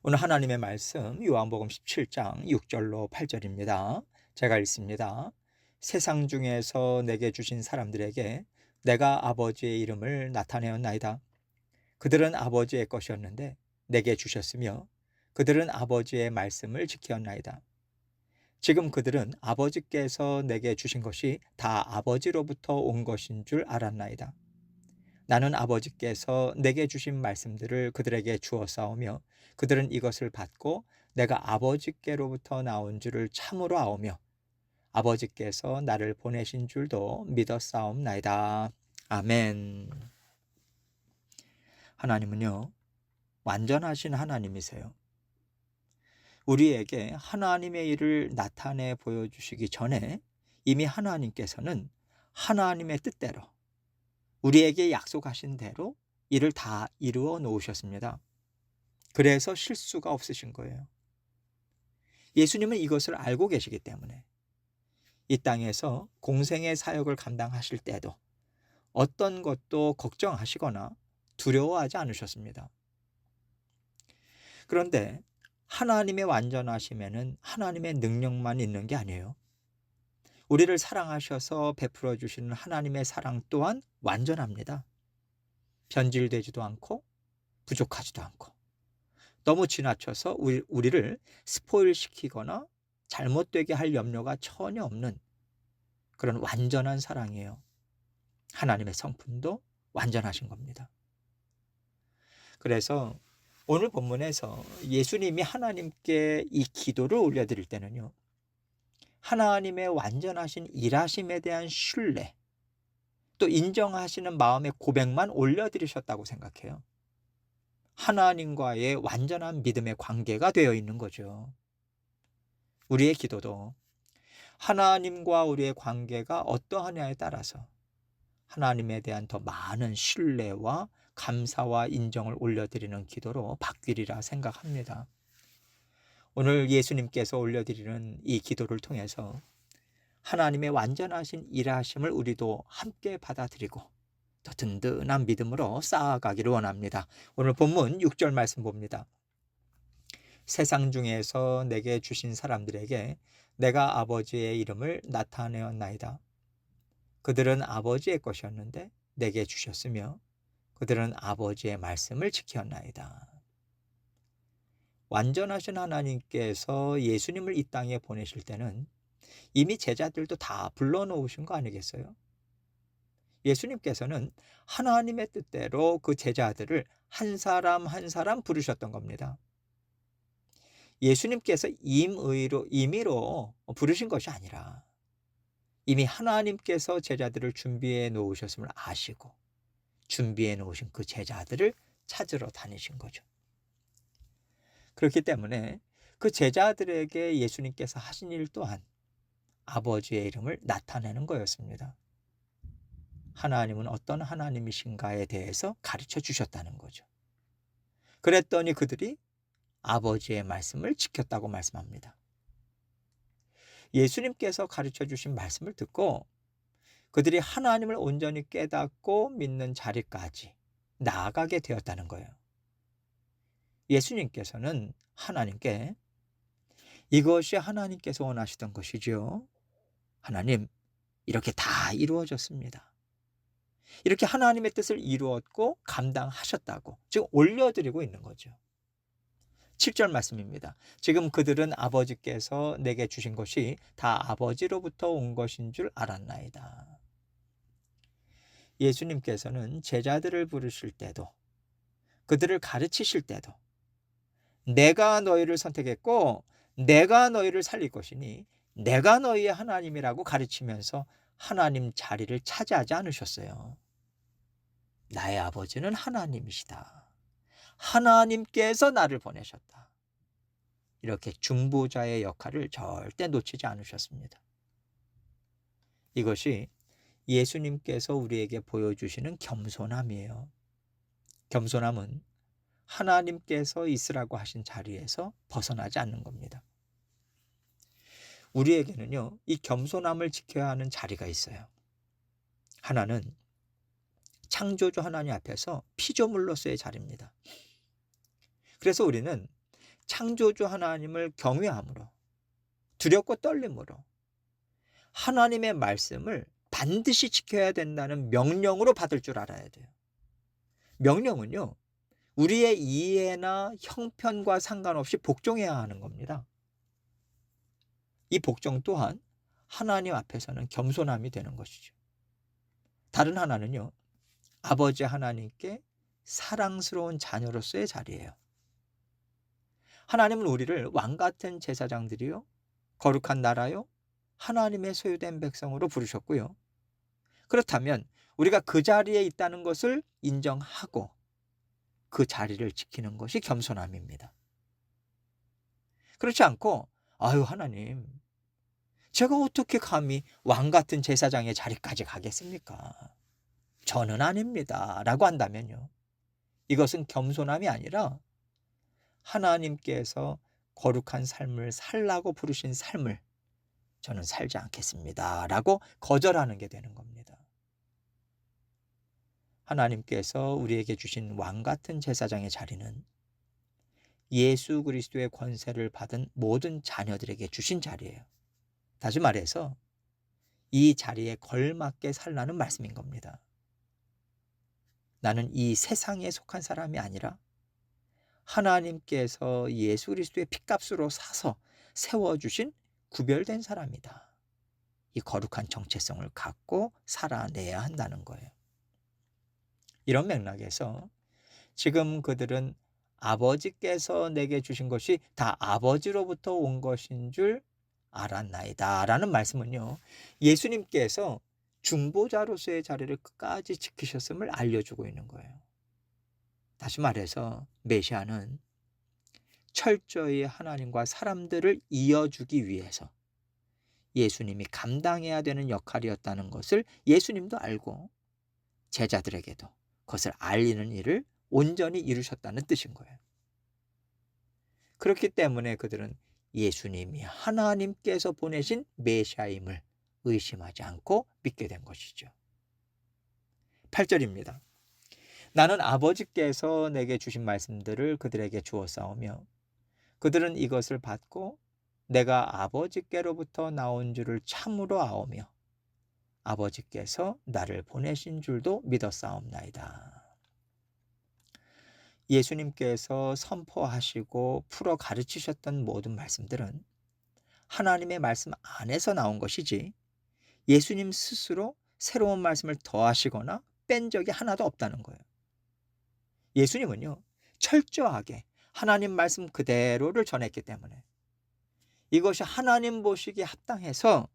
오늘 하나님의 말씀 요한복음 17장 6절로 8절입니다. 제가 읽습니다. 세상 중에서 내게 주신 사람들에게 내가 아버지의 이름을 나타내었나이다. 그들은 아버지의 것이었는데 내게 주셨으며 그들은 아버지의 말씀을 지켰나이다. 지금 그들은 아버지께서 내게 주신 것이 다 아버지로부터 온 것인 줄 알았나이다. 나는 아버지께서 내게 주신 말씀들을 그들에게 주었사오며 그들은 이것을 받고 내가 아버지께로부터 나온 줄을 참으로 아오며 아버지께서 나를 보내신 줄도 믿었사옵나이다. 아멘. 하나님은요, 완전하신 하나님이세요. 우리에게 하나님의 일을 나타내 보여주시기 전에 이미 하나님께서는 하나님의 뜻대로 우리에게 약속하신 대로 일을 다 이루어 놓으셨습니다. 그래서 실수가 없으신 거예요. 예수님은 이것을 알고 계시기 때문에 이 땅에서 공생의 사역을 감당하실 때도 어떤 것도 걱정하시거나 두려워하지 않으셨습니다. 그런데 하나님의 완전하심에는 하나님의 능력만 있는 게 아니에요. 우리를 사랑하셔서 베풀어 주시는 하나님의 사랑 또한 완전합니다. 변질되지도 않고 부족하지도 않고 너무 지나쳐서 우리를 스포일시키거나 잘못되게 할 염려가 전혀 없는 그런 완전한 사랑이에요. 하나님의 성품도 완전하신 겁니다. 그래서 오늘 본문에서 예수님이 하나님께 이 기도를 올려드릴 때는요, 하나님의 완전하신 일하심에 대한 신뢰, 또 인정하시는 마음의 고백만 올려드리셨다고 생각해요. 하나님과의 완전한 믿음의 관계가 되어 있는 거죠. 우리의 기도도 하나님과 우리의 관계가 어떠하냐에 따라서 하나님에 대한 더 많은 신뢰와 감사와 인정을 올려드리는 기도로 바뀌리라 생각합니다. 오늘 예수님께서 올려드리는 이 기도를 통해서 하나님의 완전하신 일하심을 우리도 함께 받아들이고 더 든든한 믿음으로 쌓아가기를 원합니다. 오늘 본문 6절 말씀 봅니다. 세상 중에서 내게 주신 사람들에게 내가 아버지의 이름을 나타내었나이다. 그들은 아버지의 것이었는데 내게 주셨으며 그들은 아버지의 말씀을 지켰나이다. 완전하신 하나님께서 예수님을 이 땅에 보내실 때는 이미 제자들도 다 불러놓으신 거 아니겠어요? 예수님께서는 하나님의 뜻대로 그 제자들을 한 사람 한 사람 부르셨던 겁니다. 예수님께서 임의로 부르신 것이 아니라 이미 하나님께서 제자들을 준비해 놓으셨음을 아시고 준비해 놓으신 그 제자들을 찾으러 다니신 거죠. 그렇기 때문에 그 제자들에게 예수님께서 하신 일 또한 아버지의 이름을 나타내는 거였습니다. 하나님은 어떤 하나님이신가에 대해서 가르쳐 주셨다는 거죠. 그랬더니 그들이 아버지의 말씀을 지켰다고 말씀합니다. 예수님께서 가르쳐 주신 말씀을 듣고 그들이 하나님을 온전히 깨닫고 믿는 자리까지 나아가게 되었다는 거예요. 예수님께서는 하나님께 이것이 하나님께서 원하시던 것이지요. 하나님, 이렇게 다 이루어졌습니다. 이렇게 하나님의 뜻을 이루었고 감당하셨다고 지금 올려드리고 있는 거죠. 7절 말씀입니다. 지금 그들은 아버지께서 내게 주신 것이 다 아버지로부터 온 것인 줄 알았나이다. 예수님께서는 제자들을 부르실 때도 그들을 가르치실 때도 내가 너희를 선택했고 내가 너희를 살릴 것이니 내가 너희의 하나님이라고 가르치면서 하나님 자리를 차지하지 않으셨어요. 나의 아버지는 하나님이시다. 하나님께서 나를 보내셨다. 이렇게 중보자의 역할을 절대 놓치지 않으셨습니다. 이것이 예수님께서 우리에게 보여주시는 겸손함이에요. 겸손함은 하나님께서 있으라고 하신 자리에서 벗어나지 않는 겁니다. 우리에게는요, 이 겸손함을 지켜야 하는 자리가 있어요. 하나는 창조주 하나님 앞에서 피조물로서의 자리입니다. 그래서 우리는 창조주 하나님을 경외함으로, 두렵고 떨림으로 하나님의 말씀을 반드시 지켜야 된다는 명령으로 받을 줄 알아야 돼요. 명령은요, 우리의 이해나 형편과 상관없이 복종해야 하는 겁니다. 이 복종 또한 하나님 앞에서는 겸손함이 되는 것이죠. 다른 하나는요, 아버지 하나님께 사랑스러운 자녀로서의 자리예요. 하나님은 우리를 왕같은 제사장들이요, 거룩한 나라요, 하나님의 소유된 백성으로 부르셨고요. 그렇다면 우리가 그 자리에 있다는 것을 인정하고 그 자리를 지키는 것이 겸손함입니다. 그렇지 않고 아유 하나님, 제가 어떻게 감히 왕같은 제사장의 자리까지 가겠습니까? 저는 아닙니다 라고 한다면요, 이것은 겸손함이 아니라 하나님께서 거룩한 삶을 살라고 부르신 삶을 저는 살지 않겠습니다 라고 거절하는 게 되는 겁니다. 하나님께서 우리에게 주신 왕같은 제사장의 자리는 예수 그리스도의 권세를 받은 모든 자녀들에게 주신 자리예요. 다시 말해서 이 자리에 걸맞게 살라는 말씀인 겁니다. 나는 이 세상에 속한 사람이 아니라 하나님께서 예수 그리스도의 핏값으로 사서 세워주신 구별된 사람이다. 이 거룩한 정체성을 갖고 살아내야 한다는 거예요. 이런 맥락에서 지금 그들은 아버지께서 내게 주신 것이 다 아버지로부터 온 것인 줄 알았나이다 라는 말씀은요, 예수님께서 중보자로서의 자리를 끝까지 지키셨음을 알려주고 있는 거예요. 다시 말해서 메시아는 철저히 하나님과 사람들을 이어주기 위해서 예수님이 감당해야 되는 역할이었다는 것을 예수님도 알고 제자들에게도 그것을 알리는 일을 온전히 이루셨다는 뜻인 거예요. 그렇기 때문에 그들은 예수님이 하나님께서 보내신 메시아임을 의심하지 않고 믿게 된 것이죠. 8절입니다. 나는 아버지께서 내게 주신 말씀들을 그들에게 주었사오며 그들은 이것을 받고 내가 아버지께로부터 나온 줄을 참으로 아오며 아버지께서 나를 보내신 줄도 믿었사옵나이다. 예수님께서 선포하시고 풀어 가르치셨던 모든 말씀들은 하나님의 말씀 안에서 나온 것이지 예수님 스스로 새로운 말씀을 더하시거나 뺀 적이 하나도 없다는 거예요. 예수님은요, 철저하게 하나님 말씀 그대로를 전했기 때문에 이것이 하나님 보시기에 합당해서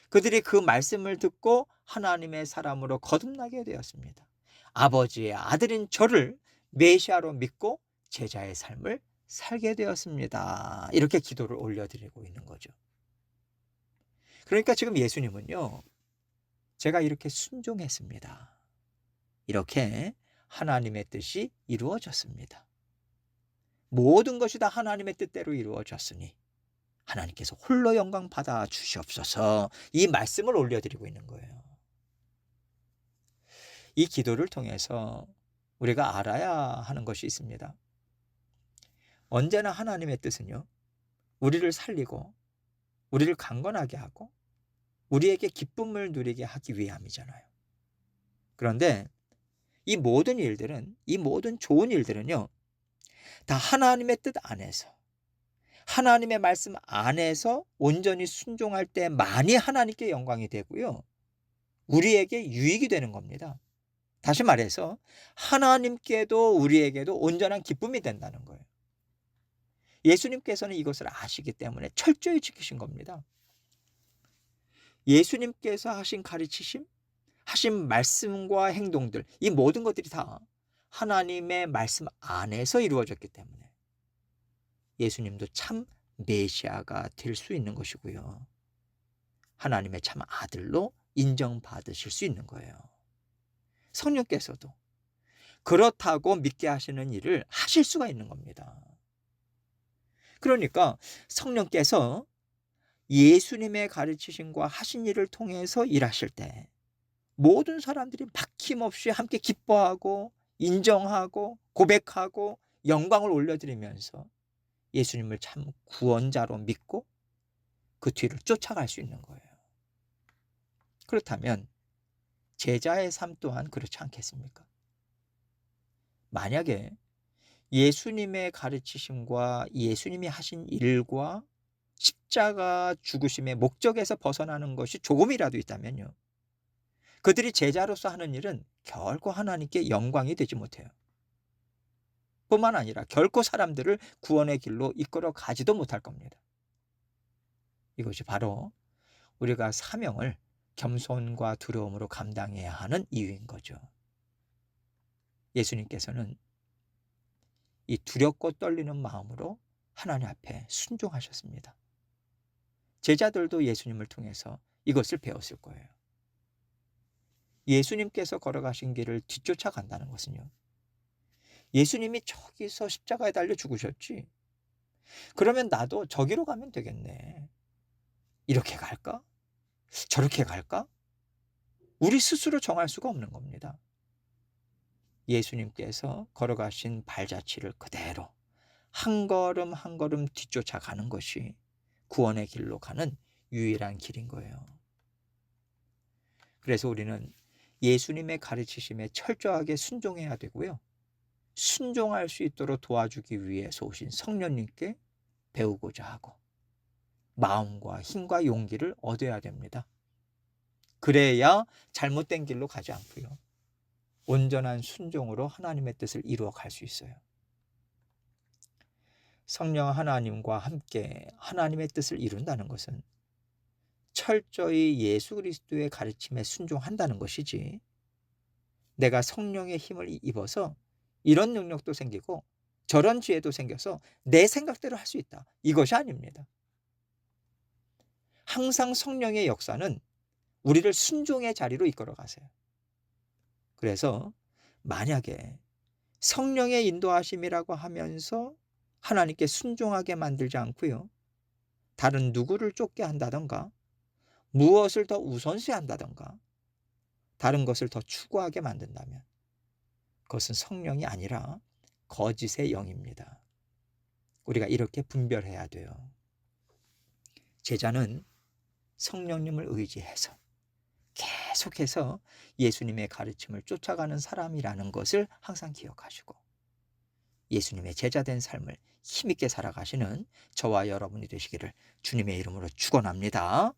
그들이 그 말씀을 듣고 하나님의 사람으로 거듭나게 되었습니다. 아버지의 아들인 저를 메시아로 믿고 제자의 삶을 살게 되었습니다. 이렇게 기도를 올려드리고 있는 거죠. 그러니까 지금 예수님은요, 제가 이렇게 순종했습니다. 이렇게 하나님의 뜻이 이루어졌습니다. 모든 것이 다 하나님의 뜻대로 이루어졌으니 하나님께서 홀로 영광 받아 주시옵소서, 이 말씀을 올려드리고 있는 거예요. 이 기도를 통해서 우리가 알아야 하는 것이 있습니다. 언제나 하나님의 뜻은요, 우리를 살리고 우리를 강건하게 하고 우리에게 기쁨을 누리게 하기 위함이잖아요. 그런데 이 모든 일들은, 이 모든 좋은 일들은요, 다 하나님의 뜻 안에서, 하나님의 말씀 안에서 온전히 순종할 때만이 하나님께 영광이 되고요, 우리에게 유익이 되는 겁니다. 다시 말해서 하나님께도 우리에게도 온전한 기쁨이 된다는 거예요. 예수님께서는 이것을 아시기 때문에 철저히 지키신 겁니다. 예수님께서 하신 가르치심, 하신 말씀과 행동들, 이 모든 것들이 다 하나님의 말씀 안에서 이루어졌기 때문에 예수님도 참 메시아가 될 수 있는 것이고요, 하나님의 참 아들로 인정받으실 수 있는 거예요. 성령께서도 그렇다고 믿게 하시는 일을 하실 수가 있는 겁니다. 그러니까 성령께서 예수님의 가르치심과 하신 일을 통해서 일하실 때 모든 사람들이 막힘없이 함께 기뻐하고 인정하고 고백하고 영광을 올려드리면서 예수님을 참 구원자로 믿고 그 뒤를 쫓아갈 수 있는 거예요. 그렇다면 제자의 삶 또한 그렇지 않겠습니까? 만약에 예수님의 가르치심과 예수님이 하신 일과 십자가 죽으심의 목적에서 벗어나는 것이 조금이라도 있다면요, 그들이 제자로서 하는 일은 결코 하나님께 영광이 되지 못해요. 뿐만 아니라 결코 사람들을 구원의 길로 이끌어 가지도 못할 겁니다. 이것이 바로 우리가 사명을 겸손과 두려움으로 감당해야 하는 이유인 거죠. 예수님께서는 이 두렵고 떨리는 마음으로 하나님 앞에 순종하셨습니다. 제자들도 예수님을 통해서 이것을 배웠을 거예요. 예수님께서 걸어가신 길을 뒤쫓아간다는 것은요, 예수님이 저기서 십자가에 달려 죽으셨지, 그러면 나도 저기로 가면 되겠네. 이렇게 갈까? 저렇게 갈까? 우리 스스로 정할 수가 없는 겁니다. 예수님께서 걸어가신 발자취를 그대로 한 걸음 한 걸음 뒤쫓아가는 것이 구원의 길로 가는 유일한 길인 거예요. 그래서 우리는 예수님의 가르치심에 철저하게 순종해야 되고요, 순종할 수 있도록 도와주기 위해서 오신 성령님께 배우고자 하고 마음과 힘과 용기를 얻어야 됩니다. 그래야 잘못된 길로 가지 않고요, 온전한 순종으로 하나님의 뜻을 이루어 갈 수 있어요. 성령 하나님과 함께 하나님의 뜻을 이룬다는 것은 철저히 예수 그리스도의 가르침에 순종한다는 것이지, 내가 성령의 힘을 입어서 이런 능력도 생기고 저런 지혜도 생겨서 내 생각대로 할 수 있다, 이것이 아닙니다. 항상 성령의 역사는 우리를 순종의 자리로 이끌어 가세요. 그래서 만약에 성령의 인도하심이라고 하면서 하나님께 순종하게 만들지 않고요, 다른 누구를 쫓게 한다던가 무엇을 더 우선시한다던가 다른 것을 더 추구하게 만든다면 그것은 성령이 아니라 거짓의 영입니다. 우리가 이렇게 분별해야 돼요. 제자는 성령님을 의지해서 계속해서 예수님의 가르침을 쫓아가는 사람이라는 것을 항상 기억하시고 예수님의 제자된 삶을 힘있게 살아가시는 저와 여러분이 되시기를 주님의 이름으로 축원합니다.